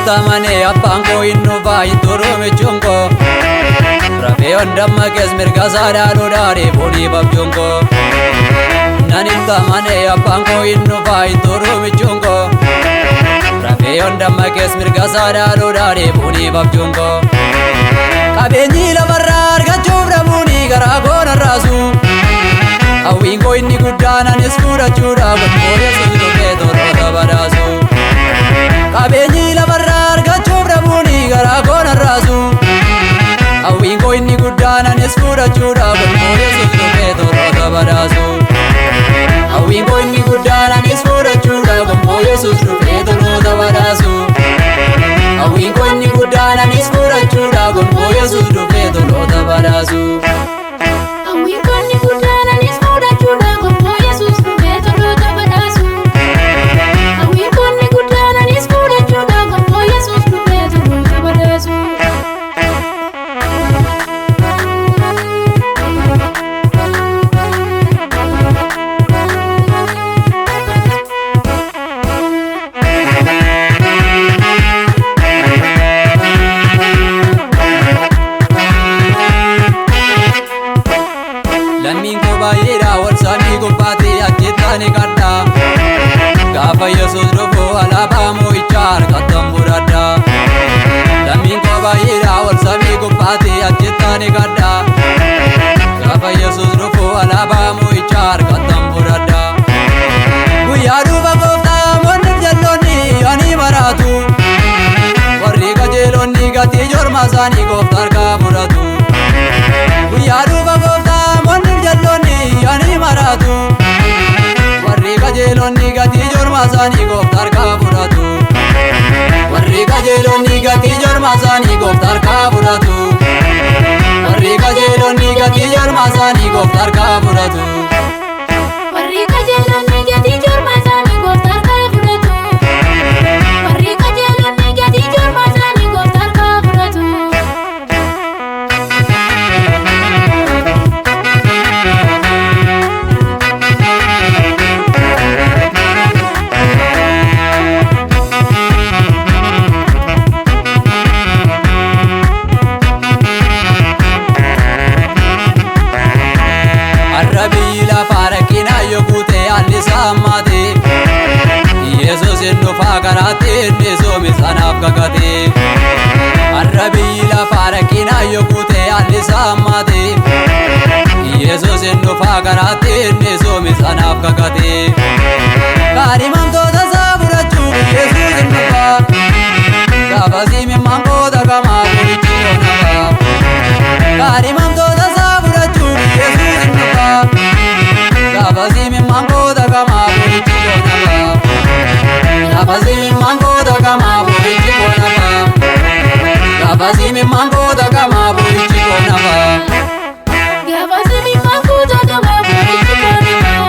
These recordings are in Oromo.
Tamane appango innova ituru michungo Rafe ondamma kes mirga sada lodare boni babjungo Nani tamane appango innova ituru michungo Rafe ondamma kes mirga sada lodare boni babjungo Kabeni la barrar gachubra buni garagona rasu Awingo inni guddana nisfura chura Boye sudu pedoro tabarasu Kabeni la barrar gachubra buni garagona rasu Awingo inni guddana nisfura chura Boye sudu pedoro tabarasu Awingo inni guddana nisfura chura Boye sudu pedoro tabarasu Awingo inni guddana nisfura chura Boye sudu pedoro tabarasu Awingo inni guddana nisfura chura Boye sudu pedoro tabarasu Awingo inni guddana nisfura chura Boye sudu pedoro tabarasu Lammin ko bayira warsani gubbate ajjetani kadda Gaafa Yesuus dhufu alaabaa mo'ichaa harkattan buradda Lammin ko bayira warsani gubbate ajjetani kadda Gaafa Yesuus dhufu alaabaa mo'ichaa harkattan buradda Guyyaa dhufa gooftaa monniif jalloonni ani maratu Warri qajeelonni gatii jorma isaanii gooftaa harkaa fudhatu Guyyaa dhufa gooftaa monniif jalloonni ani maratu Warri qajeelonni gatii jorma isaanii gooftaa harkaa fudhatu Warri qajeelonni gatii jorma isaanii gooftaa harkaa fudhatu Warri qajeelonni gatii jorma isaanii gooftaa harkaa fudhatu Warri qajeelonni gatii jorma isaanii gooftaa harkaa fudhatu Warri qajeelonni gatii jorma isaanii gooftaa harkaa fudhatu Arrabii lafa rakkina yookute allisa ammate Yesuus innufaa karaatti inni soomi sanaaf kakate Arrabii lafa rakkina yookute allisa ammate Yesuus innufaa karaatti inni soomi sanaaf kakate Kaadhimamtoota isaa fudhachuuf Yesuus innufaa Gaafasii mimmaangoota gamaa borichi yoonafaa Kaadhimamtoota isaa fudhachuuf Yesuus innufaa Gaafasii mimmaangoota gamaa borichi yoonafaa Gaafasii mimmaangoota gamaa borichi yoonafaa Gaafasii mimmaangoota gamaa borichi yoonafaa Gaafasii mimmaangoota gamaa borichi yoonafaa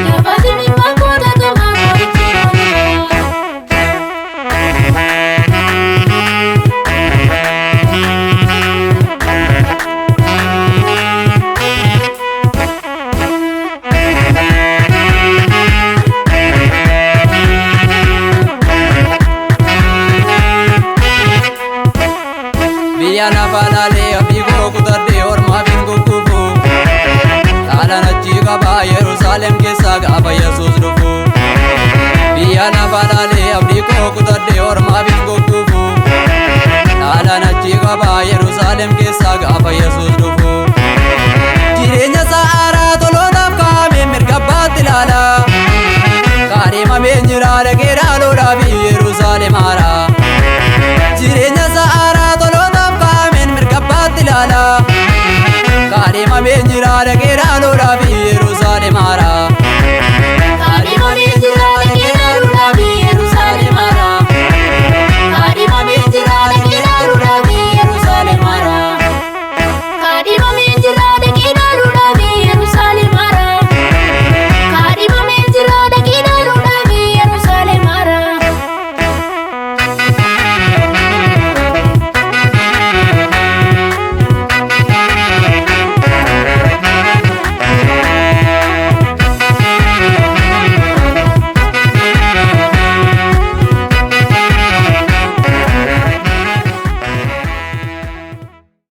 Gaafasii mimmaangoota gamaa borichi yoonafaa Biyya lafa laalee abdii koo kutadhee ormaaf hin guggufu Dhaalaan achii qabaa Yerusaalem keessaa gaafa Yesuus dhufu Biyya lafa laalee abdii koo kutadhee ormaaf hin guggufu Dhaalaan achii qabaa Yerusaalem keessaa gaafa Yesuus dhufu Jireenya isaa haaraa tolootaaf kaa'ame mirga abbaatti ilaala Kaadhimamee jira dhaqee dhaaloodhaaf Yerusaalem haaraa Jireenya isaa haaraa tolootaaf kaa'ameen mirga abbaatti ilaala Kaadhimamee